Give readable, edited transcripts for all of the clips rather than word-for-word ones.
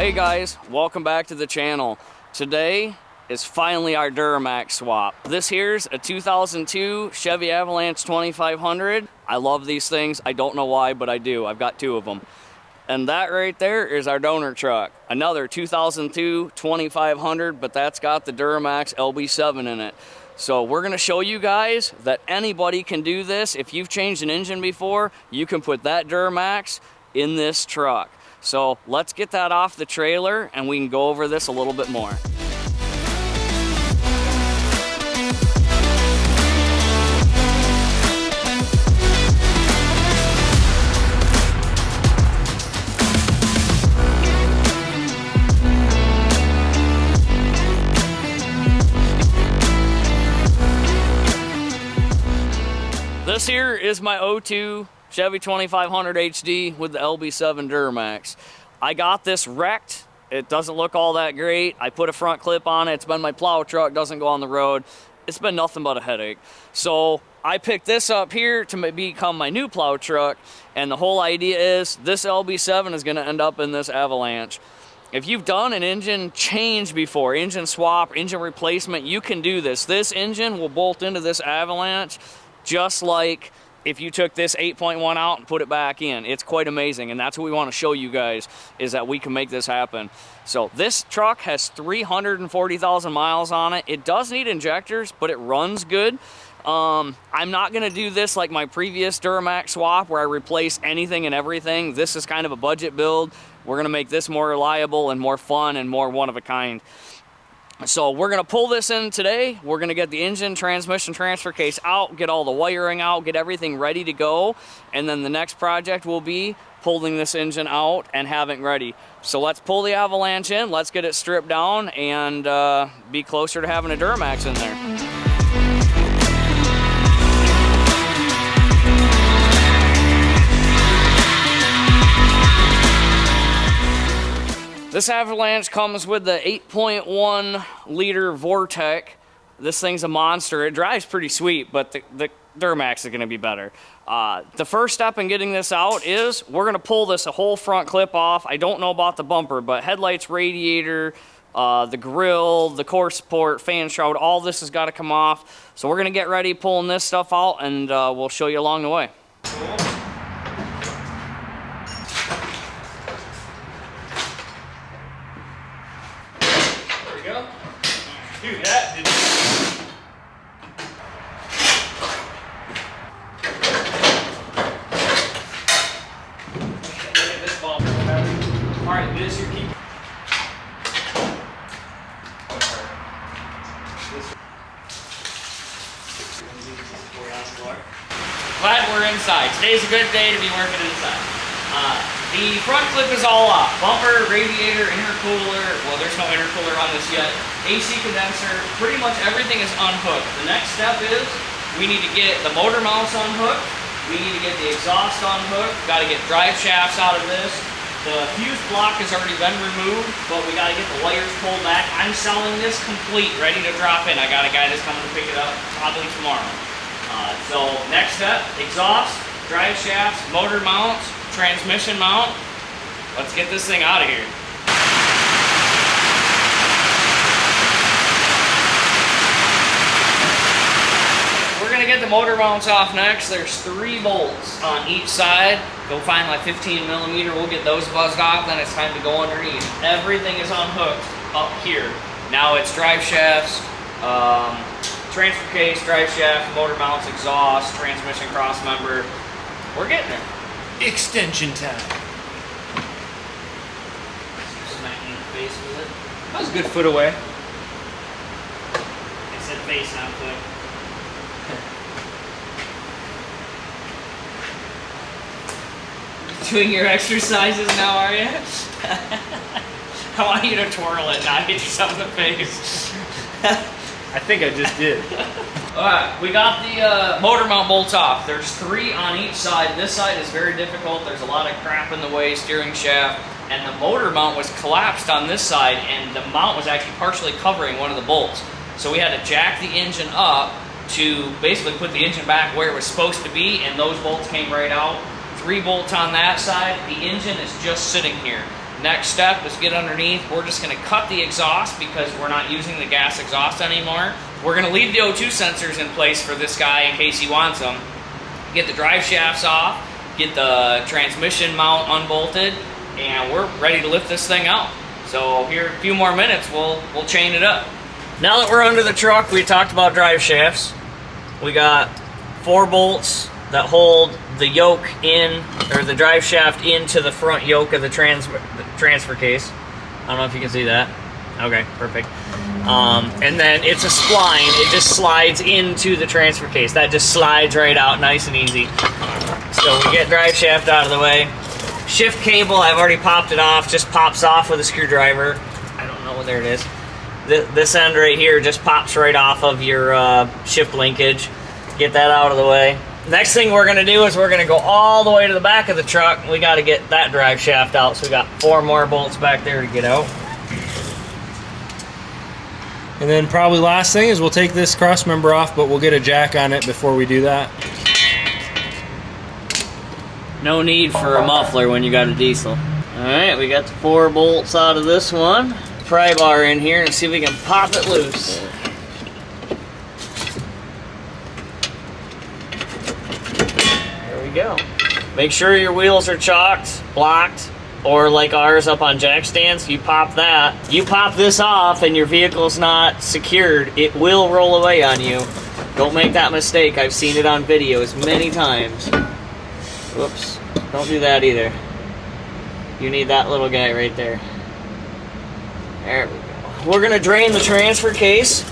Hey guys, welcome back to the channel. Today is finally our Duramax swap. This here's a 2002 Chevy Avalanche 2500. I love these things. I don't know why, but I do. I've got two of them. And that right there is our donor truck. Another 2002 2500, but that's got the Duramax LB7 in it. So we're gonna show you guys that anybody can do this. If you've changed an engine before, you can put that Duramax in this truck. So let's get that off the trailer and we can go over this a little bit more. This here is my 02 Chevy 2500 HD with the LB7 Duramax. I got this wrecked. It doesn't look all that great. I put a front clip on it. It's been my plow truck, doesn't go on the road. It's been nothing but a headache. So I picked this up here to become my new plow truck, and the whole idea is this LB7 is gonna end up in this Avalanche. If you've done an engine change before, engine swap, engine replacement, you can do this. This engine will bolt into this Avalanche just like if you took this 8.1 out and put it back in. It's quite amazing, and that's what we want to show you guys, is that we can make this happen. So this truck has 340,000 miles on it. It does need injectors, but it runs good. I'm not gonna do this like my previous Duramax swap where I replace anything and everything. This is kind of a budget build. We're gonna make this more reliable and more fun and more one of a kind. So we're gonna pull this in today. We're gonna get the engine, transmission, transfer case out, get all the wiring out, get everything ready to go. And then the next project will be pulling this engine out and having it ready. So let's pull the Avalanche in, let's get it stripped down and be closer to having a Duramax in there. This Avalanche comes with the 8.1 liter Vortec. This thing's a monster. It drives pretty sweet, but the Duramax is gonna be better. The first step in getting this out is we're gonna pull this whole front clip off. I don't know about the bumper, but headlights, radiator, the grill, the core support, fan shroud, all this has gotta come off. So we're gonna get ready pulling this stuff out, and we'll show you along the way. Dude, that did. Look at this bumper. Alright, this is your key. Glad we're inside. Today's a good day to be working inside. The front clip is all off. Bumper, radiator, intercooler. Well, there's no intercooler on this yet. AC condenser. Pretty much everything is unhooked. The next step is we need to get the motor mounts unhooked. We need to get the exhaust unhooked. Got to get drive shafts out of this. The fuse block has already been removed, but we got to get the wires pulled back. I'm selling this complete, ready to drop in. I got a guy that's coming to pick it up probably tomorrow. So next step, exhaust, drive shafts, motor mounts, transmission mount. Let's get this thing out of here. We're gonna get the motor mounts off next. There's 3 bolts on each side. Go find like 15 millimeter. We'll get those buzzed off. Then it's time to go underneath. Everything is unhooked up here. Now it's drive shafts, transfer case, drive shaft, motor mounts, exhaust, transmission cross member. We're getting there. Extension time. Smacking the face with it. That was a good foot away. I said face, not foot. Doing your exercises now, are you? I want you to twirl it, not hit yourself in the face. I think I just did. Alright, we got the motor mount bolts off. There's 3 on each side. This side is very difficult. There's a lot of crap in the way, steering shaft, and the motor mount was collapsed on this side, and the mount was actually partially covering one of the bolts. So we had to jack the engine up to basically put the engine back where it was supposed to be, and those bolts came right out. 3 bolts on that side. The engine is just sitting here. Next step is get underneath. We're just gonna cut the exhaust because we're not using the gas exhaust anymore. We're gonna leave the O2 sensors in place for this guy in case he wants them. Get the drive shafts off, get the transmission mount unbolted, and we're ready to lift this thing out. So here, a few more minutes, we'll chain it up. Now that we're under the truck, we talked about drive shafts. We got 4 bolts that hold the yoke in, or the drive shaft into the front yoke of the transfer case. I don't know if you can see that. Okay, perfect. And then it's a spline. It just slides into the transfer case. That just slides right out, nice and easy. So we get drive shaft out of the way. Shift cable, I've already popped it off. Just pops off with a screwdriver. I don't know, there it is. This end right here just pops right off of your shift linkage. Get that out of the way. Next thing we're gonna do is we're gonna go all the way to the back of the truck. We gotta get that drive shaft out. So we got 4 more bolts back there to get out. And then probably last thing is we'll take this cross member off, but we'll get a jack on it before we do that. No need for a muffler when you got a diesel. Alright, we got the 4 bolts out of this one. Pry bar in here and see if we can pop it loose. There we go. Make sure your wheels are chalked, blocked, or like ours up on jack stands. You pop that. You pop this off and your vehicle's not secured, it will roll away on you. Don't make that mistake. I've seen it on videos many times. Whoops. Don't do that either. You need that little guy right there. There we go. We're gonna drain the transfer case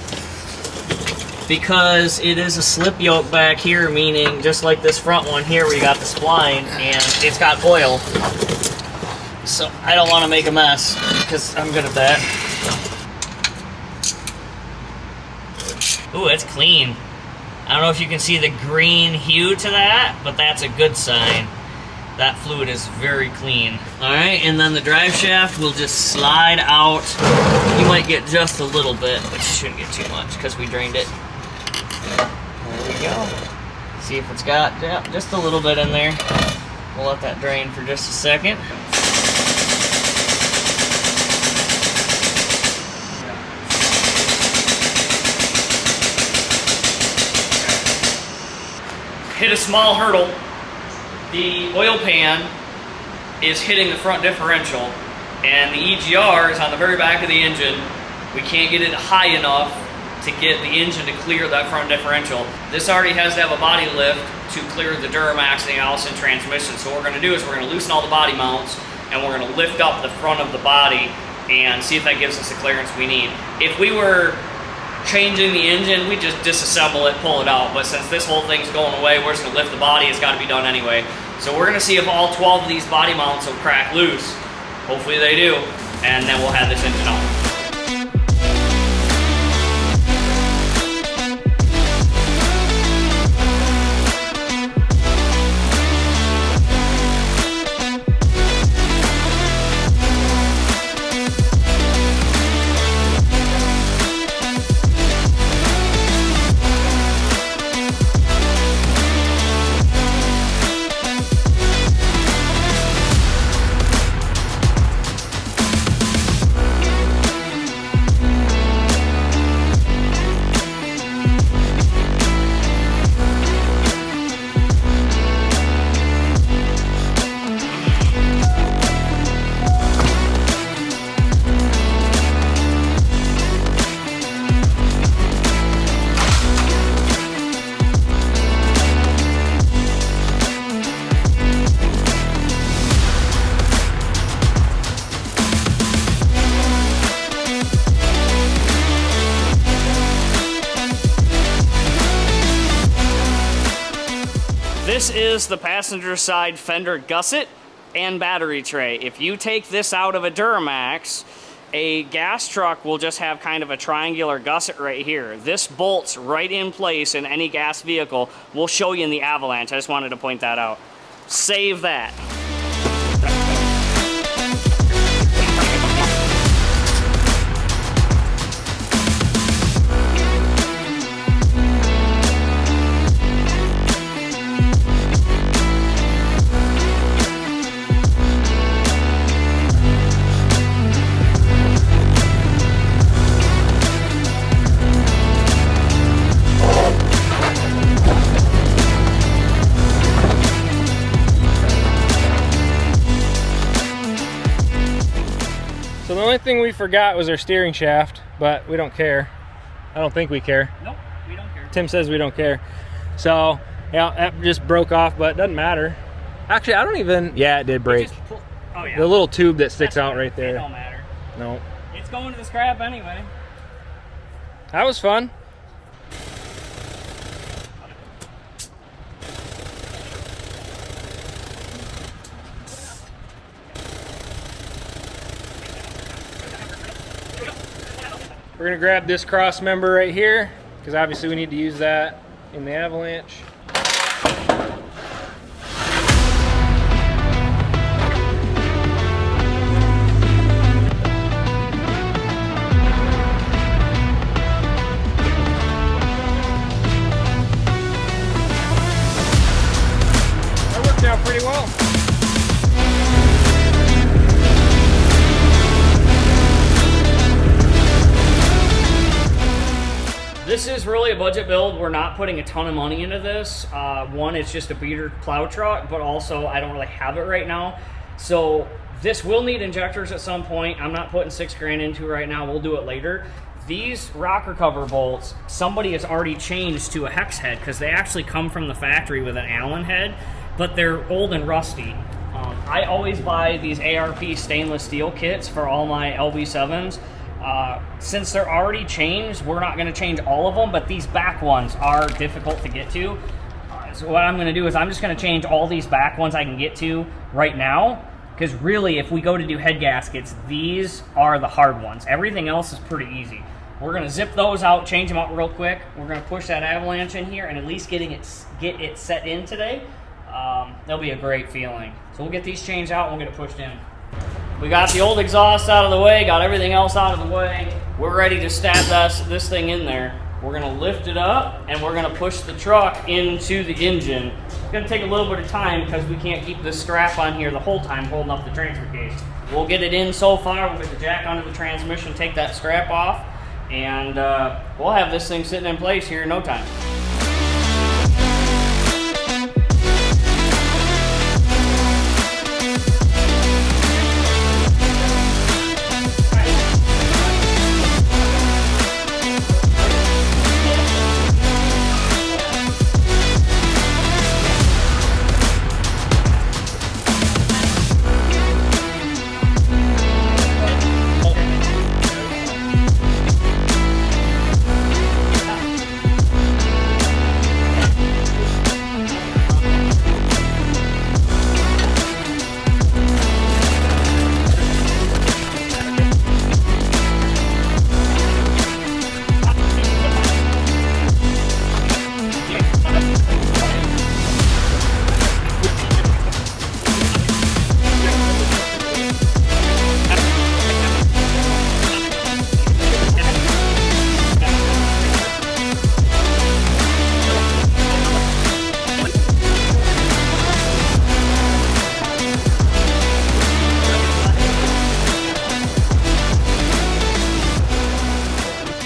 because it is a slip yoke back here, meaning just like this front one here where you got the spline and it's got oil. So I don't want to make a mess because I'm good at that. Ooh, it's clean. I don't know if you can see the green hue to that, but that's a good sign. That fluid is very clean. Alright, and then the drive shaft will just slide out. You might get just a little bit, but you shouldn't get too much because we drained it. There we go. See if it's got just a little bit in there. We'll let that drain for just a second. Hit a small hurdle. The oil pan is hitting the front differential and the EGR is on the very back of the engine. We can't get it high enough to get the engine to clear that front differential. This already has to have a body lift to clear the Duramax and the Allison transmission. So what we're going to do is we're going to loosen all the body mounts and we're going to lift up the front of the body and see if that gives us the clearance we need. If we were changing the engine, we just disassemble it, pull it out. But since this whole thing's going away, we're just gonna lift the body. It's got to be done anyway. So we're gonna see if all 12 of these body mounts will crack loose. Hopefully they do, and then we'll have this engine on. This is the passenger side fender gusset and battery tray. If you take this out of a Duramax, a gas truck will just have kind of a triangular gusset right here. This bolts right in place in any gas vehicle. We'll show you in the Avalanche. I just wanted to point that out. Save that. So the only thing we forgot was our steering shaft, but we don't care. I don't think we care. Nope, we don't care. Tim says we don't care. So, yeah, that just broke off, but it doesn't matter. Actually, I don't even... Yeah, it did break. Oh, yeah. The little tube that sticks out right there. It don't matter. No. It's going to the scrap anyway. That was fun. We're gonna grab this cross member right here, because obviously we need to use that in the Avalanche. That worked out pretty well. This is really a budget build. We're not putting a ton of money into this. One, it's just a beater plow truck, but also I don't really have it right now. So this will need injectors at some point. I'm not putting $6 grand into it right now. We'll do it later. These rocker cover bolts, somebody has already changed to a hex head because they actually come from the factory with an Allen head, but they're old and rusty. I always buy these ARP stainless steel kits for all my LB7s. Since they're already changed, we're not going to change all of them, but these back ones are difficult to get to. So what I'm going to do is I'm just going to change all these back ones I can get to right now, because really if we go to do head gaskets, these are the hard ones. Everything else is pretty easy. We're going to zip those out, change them out real quick. We're going to push that Avalanche in here and at least get it set in today. That'll be a great feeling. So we'll get these changed out and we'll get it pushed in. We got the old exhaust out of the way, got everything else out of the way. We're ready to stab this thing in there. We're gonna lift it up and we're gonna push the truck into the engine. It's gonna take a little bit of time because we can't keep this strap on here the whole time holding up the transfer case. We'll get it in so far, we'll get the jack onto the transmission, take that strap off, and we'll have this thing sitting in place here in no time.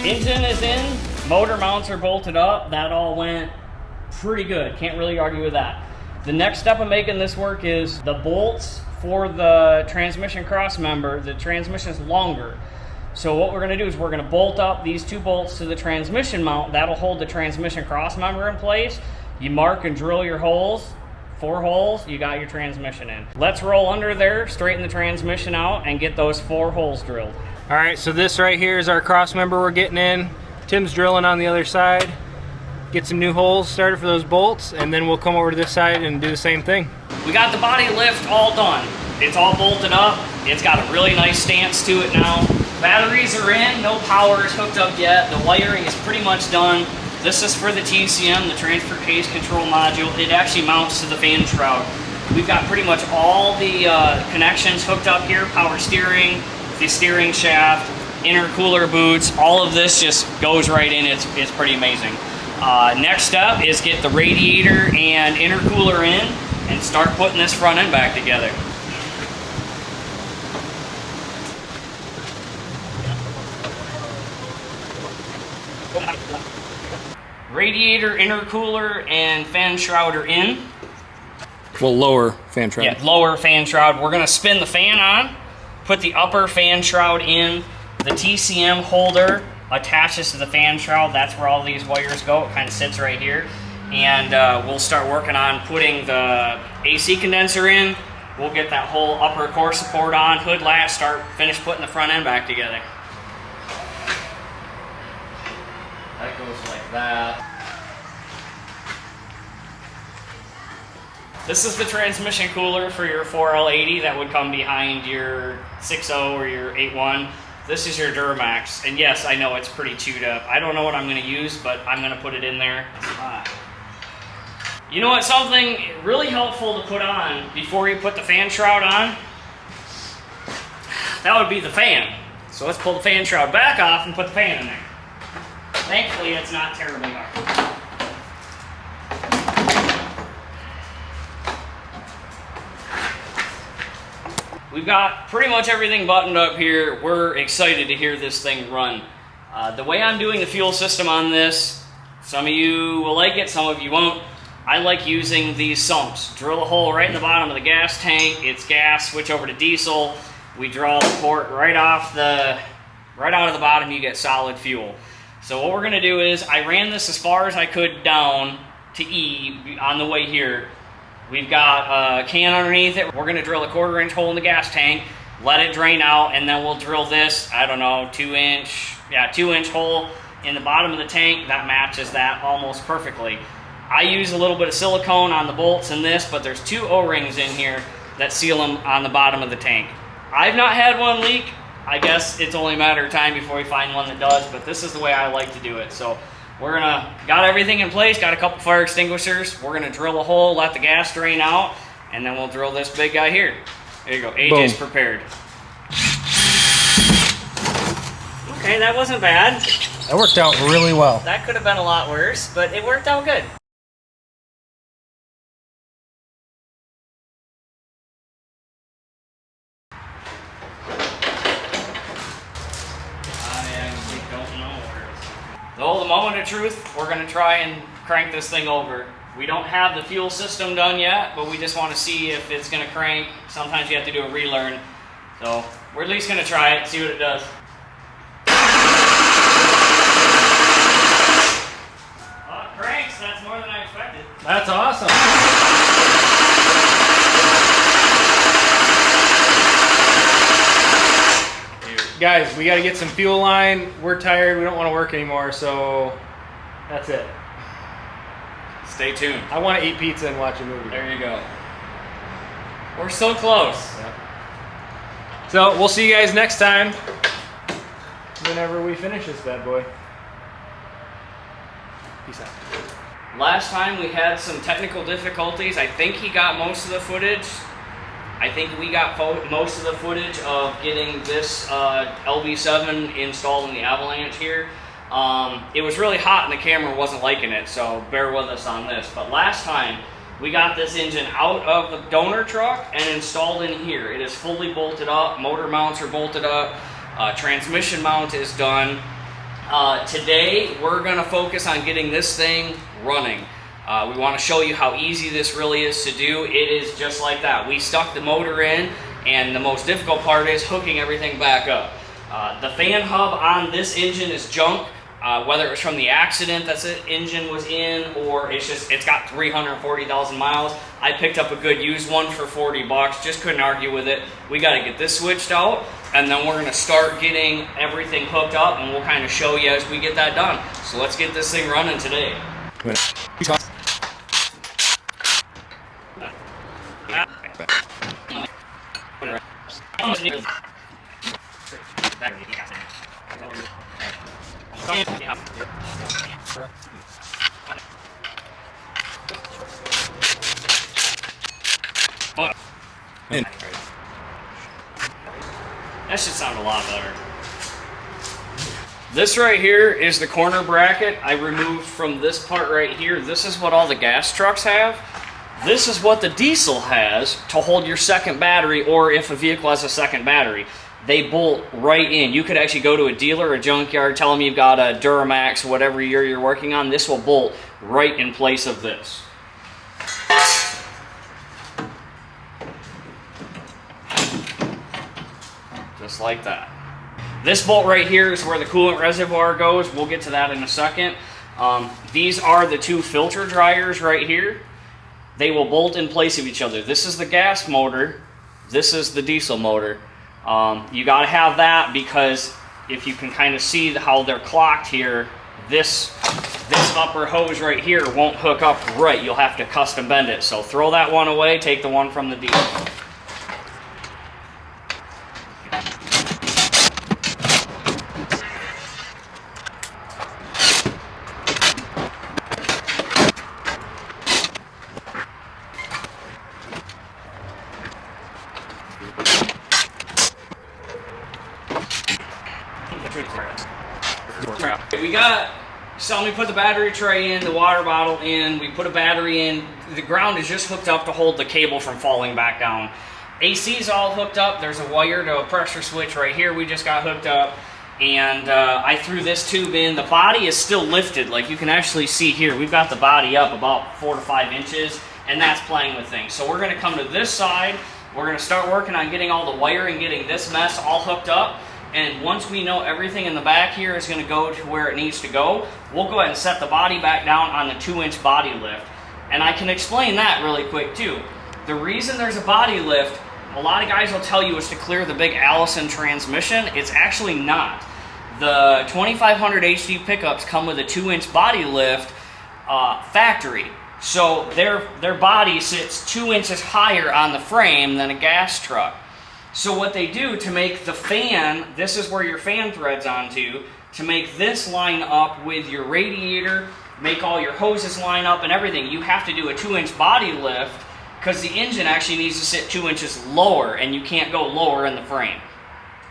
Engine is in, motor mounts are bolted up. That all went pretty good. Can't really argue with that. The next step of making this work is the bolts for the transmission cross member. The transmission is longer. So what we're going to do is we're going to bolt up these two bolts to the transmission mount. That'll hold the transmission cross member in place. You mark and drill your holes. 4 holes, you got your transmission in. Let's roll under there, straighten the transmission out, and get those 4 holes drilled. All right, so this right here is our cross member we're getting in. Tim's drilling on the other side. Get some new holes started for those bolts, and then we'll come over to this side and do the same thing. We got the body lift all done. It's all bolted up. It's got a really nice stance to it now. Batteries are in, no power is hooked up yet. The wiring is pretty much done. This is for the TCM, the transfer case control module. It actually mounts to the fan shroud. We've got pretty much all the connections hooked up here, power steering, the steering shaft, intercooler boots, all of this just goes right in. It's pretty amazing. Next step is get the radiator and intercooler in and start putting this front end back together. Radiator, intercooler, and fan shroud are in. Well, lower fan shroud. Yeah, lower fan shroud. We're gonna spin the fan on, put the upper fan shroud in. The TCM holder attaches to the fan shroud. That's where all these wires go. It kind of sits right here. And we'll start working on putting the AC condenser in. We'll get that whole upper core support on, hood latch, finish putting the front end back together. That goes like that. This is the transmission cooler for your 4L80 that would come behind your 6.0 or your 8.1. This is your Duramax, and yes, I know it's pretty chewed up. I don't know what I'm going to use, but I'm going to put it in there. You know what, something really helpful to put on before you put the fan shroud on? That would be the fan. So let's pull the fan shroud back off and put the fan in there. Thankfully, it's not terribly hard. We've got pretty much everything buttoned up here. We're excited to hear this thing run. The way I'm doing the fuel system on this, some of you will like it, some of you won't. I like using these sumps. Drill a hole right in the bottom of the gas tank. It's gas, switch over to diesel. We draw the port right out of the bottom, you get solid fuel. So what we're gonna do is, I ran this as far as I could down to E on the way here. We've got a can underneath it. We're gonna drill a 1/4 inch hole in the gas tank, let it drain out, and then we'll drill this, I don't know, 2 inch hole in the bottom of the tank. That matches that almost perfectly. I use a little bit of silicone on the bolts in this, but there's 2 O-rings in here that seal them on the bottom of the tank. I've not had one leak. I guess it's only a matter of time before we find one that does, but this is the way I like to do it. So got everything in place, got a couple fire extinguishers. We're gonna drill a hole, let the gas drain out, and then we'll drill this big guy here. There you go, AJ's prepared. Okay, that wasn't bad. That worked out really well. That could have been a lot worse, but it worked out good. Though the moment of truth, we're going to try and crank this thing over. We don't have the fuel system done yet, but we just want to see if it's going to crank. Sometimes you have to do a relearn. So we're at least going to try it, see what it does. Well, it cranks. That's more than I expected. That's awesome. Guys, we got to get some fuel line. We're tired. We don't want to work anymore, so that's it. Stay tuned. I want to eat pizza and watch a movie. There you go. We're so close. Yep. So we'll see you guys next time whenever we finish this bad boy. Peace out. Last time we had some technical difficulties. I think he got most of the footage. I think we got most of the footage of getting this LB7 installed in the Avalanche here. It was really hot and the camera wasn't liking it, so bear with us on this. But last time, we got this engine out of the donor truck and installed in here. It is fully bolted up, motor mounts are bolted up, transmission mount is done. Today, we're gonna focus on getting this thing running. We want to show you how easy this really is to do. It is just like that. We stuck the motor in, and the most difficult part is hooking everything back up. The fan hub on this engine is junk, whether it was from the accident that the engine was in, or it's got 340,000 miles. I picked up a good used one for 40 bucks, just couldn't argue with it. We got to get this switched out, and then we're going to start getting everything hooked up, and we'll kind of show you as we get that done. So let's get this thing running today. That should sound a lot better. This right here is the corner bracket I removed from this part right here. This is what all the gas trucks have. This is what the diesel has to hold your second battery, or if a vehicle has a second battery. They bolt right in. You could actually go to a dealer or a junkyard, tell them you've got a Duramax, whatever year you're working on. This will bolt right in place of this. just like that. This bolt right here is where the coolant reservoir goes. We'll get to that in a second. These are the two filter dryers right here. They will bolt in place of each other. This is the gas motor. This is the diesel motor. You got to have that because if you can kind of see how they're clocked here, this upper hose right here won't hook up right. You'll have to custom bend it. So throw that one away, take the one from the diesel. So we put the battery tray in, the water bottle in, we put a battery in. The ground is just hooked up to hold the cable from falling back down. AC is all hooked up. There's a wire to a pressure switch right here we just got hooked up. And I threw this tube in. The body is still lifted. Like you can actually see here, we've got the body up about 4 to 5 inches, and that's playing with things. So we're gonna come to this side. We're gonna start working on getting all the wiring, getting this mess all hooked up. And once we know everything in the back here is going to go to where it needs to go, we'll go ahead and set the body back down on the 2-inch body lift. And I can explain that really quick too. The reason there's a body lift, a lot of guys will tell you is to clear the big Allison transmission. It's actually not. The 2500 HD pickups come with a 2-inch body lift factory. So their body sits 2 inches higher on the frame than a gas truck. So what they do to make the fan, this is where your fan threads onto, to make this line up with your radiator, make all your hoses line up and everything, you have to do a 2-inch body lift because the engine actually needs to sit 2 inches lower and you can't go lower in the frame.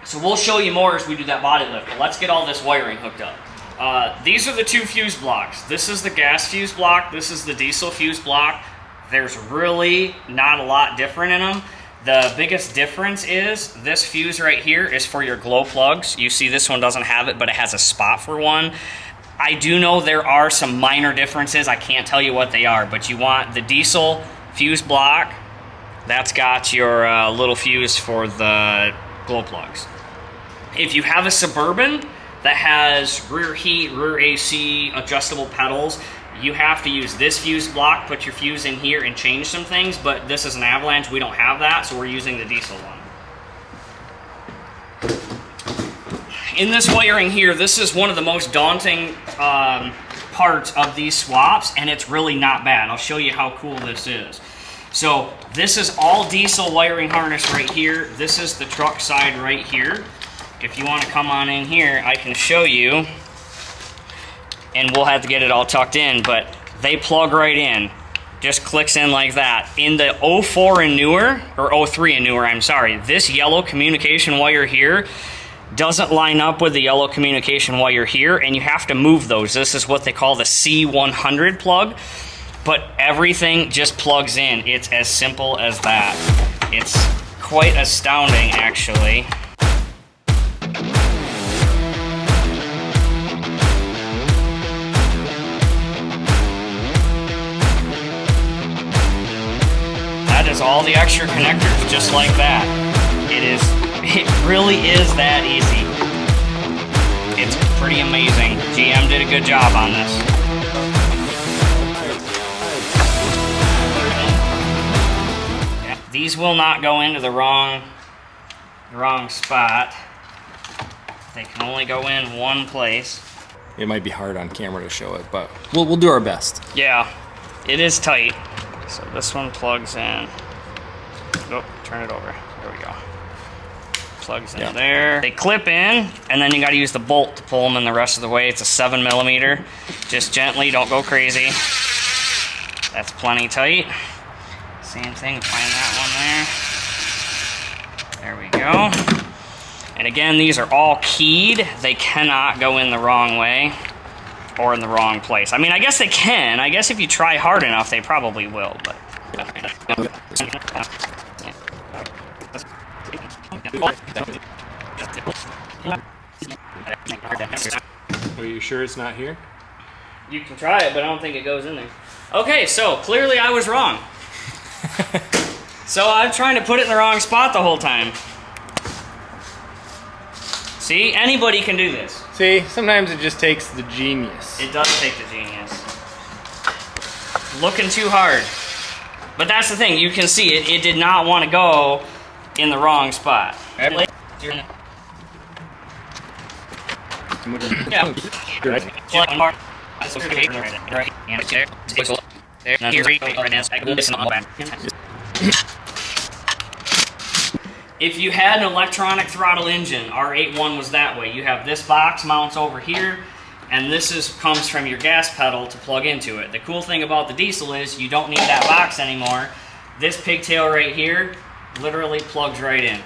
So we'll show you more as we do that body lift, but let's get all this wiring hooked up. These are the two fuse blocks. This is the gas fuse block, this is the diesel fuse block. There's really not a lot different in them. The biggest difference is this fuse right here is for your glow plugs. You see this one doesn't have it, but it has a spot for one. I do know there are some minor differences. I can't tell you what they are, but you want the diesel fuse block. That's got your little fuse for the glow plugs. If you have a Suburban that has rear heat, rear AC, adjustable pedals, you have to use this fuse block, put your fuse in here and change some things, but this is an Avalanche, we don't have that, so we're using the diesel one. In this wiring here, this is one of the most daunting parts of these swaps, and it's really not bad. I'll show you how cool this is. So this is all diesel wiring harness right here. This is the truck side right here. If you want to come on in here, I can show you. And we'll have to get it all tucked in, but they plug right in. Just clicks in like that. In the 04 and newer, or 03 and newer, I'm sorry, this yellow communication wire here doesn't line up with the yellow communication wire here, and you have to move those. This is what they call the C100 plug, but everything just plugs in. It's as simple as that. It's quite astounding, actually. All the extra connectors just like that. It really is that easy. It's pretty amazing. GM did a good job on this. Yeah, these will not go into the wrong spot. They can only go in one place. It might be hard on camera to show it, but we'll do our best. Yeah, it is tight. So this one plugs in. Oh, turn it over. There we go. Plugs in there. They clip in, and then you got to use the bolt to pull them in the rest of the way. It's a 7mm. Just gently, don't go crazy. That's plenty tight. Same thing, find that one there. There we go. And again, these are all keyed. They cannot go in the wrong way or in the wrong place. I mean, I guess they can. I guess if you try hard enough, they probably will, but... Are you sure it's not here? You can try it, but I don't think it goes in there. Okay, so clearly I was wrong. So I'm trying to put it in the wrong spot the whole time. See, anybody can do this. See, sometimes it just takes the genius. It does take the genius. Looking too hard. But that's the thing, you can see it did not want to go in the wrong spot. Yeah. If you had an electronic throttle engine, R81 was that way. You have this box mounts over here, and this comes from your gas pedal to plug into it. The cool thing about the diesel is you don't need that box anymore. This pigtail right here literally plugs right in.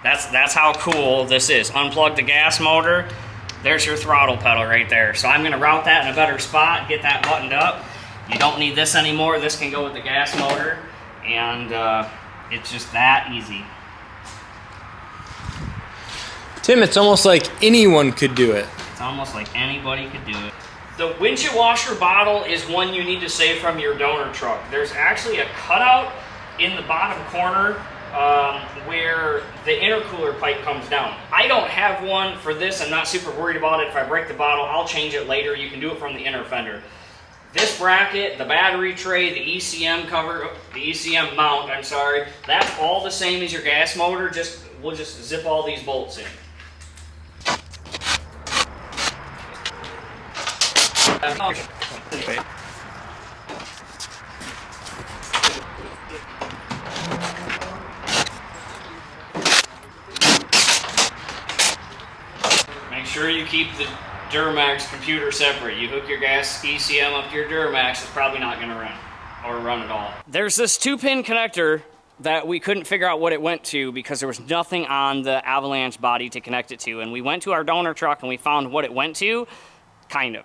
That's how cool this is. Unplug the gas motor, there's your throttle pedal right there. So I'm gonna route that in a better spot, get that buttoned up. You don't need this anymore. This can go with the gas motor, and it's just that easy. Tim, it's almost like anyone could do it. It's almost like anybody could do it. The windshield washer bottle is one you need to save from your donor truck. There's actually a cutout in the bottom corner where the intercooler pipe comes down. I don't have one for this. I'm not super worried about it. If I break the bottle, I'll change it later. You can do it from the inner fender. This bracket, the battery tray, the ECM cover, the ECM mount, I'm sorry, that's all the same as your gas motor. We'll just zip all these bolts in. Make sure you keep the Duramax computer separate. You hook your gas ECM up to your Duramax, it's probably not going to run, or run at all. There's this 2-pin connector that we couldn't figure out what it went to because there was nothing on the Avalanche body to connect it to. And we went to our donor truck and we found what it went to, kind of.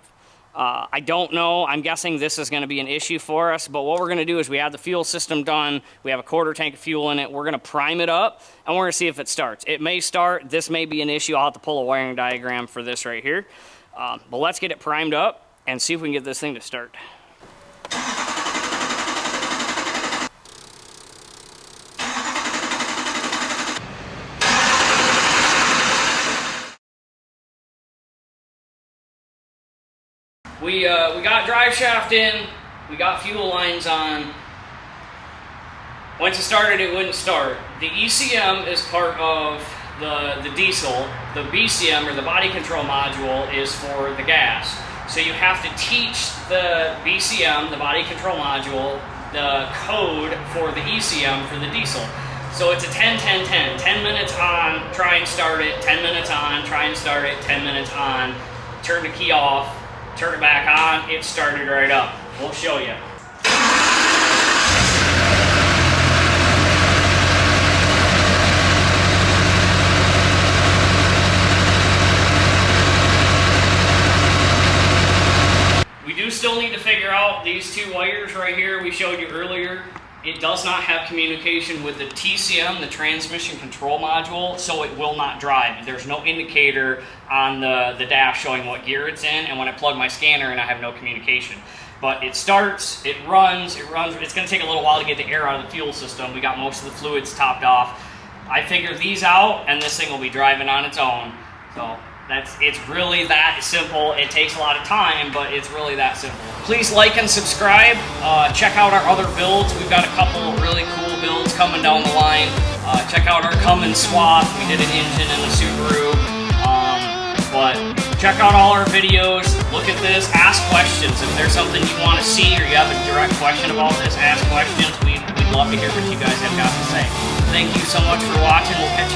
I don't know. I'm guessing this is going to be an issue for us, but what we're going to do is we have the fuel system done. We have a 1/4 tank of fuel in it. We're going to prime it up, and we're going to see if it starts. It may start. This may be an issue. I'll have to pull a wiring diagram for this right here. But let's get it primed up and see if we can get this thing to start. We got drive shaft in, we got fuel lines on. Once it started, it wouldn't start. The ECM is part of the diesel. The BCM, or the body control module, is for the gas. So you have to teach the BCM, the body control module, the code for the ECM for the diesel. So it's a 10-10-10. 10 minutes on, try and start it. 10 minutes on, try and start it. 10 minutes on, turn the key off. Turn it back on, it started right up. We'll show you. We do still need to figure out these 2 wires right here we showed you earlier. It does not have communication with the TCM, the transmission control module, so it will not drive. There's no indicator on the dash showing what gear it's in, and when I plug my scanner in, I have no communication. But it starts, it runs. It's going to take a little while to get the air out of the fuel system. We got most of the fluids topped off. I figure these out, and this thing will be driving on its own. So it's really that simple. It takes a lot of time, but it's really that simple. Please like and subscribe. Check out our other builds. We've got a couple of really cool builds coming down the line. Check out our Cummins swath. We did an engine in the Subaru. But check out all our videos. Look at this. Ask questions. If there's something you want to see or you have a direct question about this, ask questions. We'd love to hear what you guys have got to say. Thank you so much for watching. We'll catch you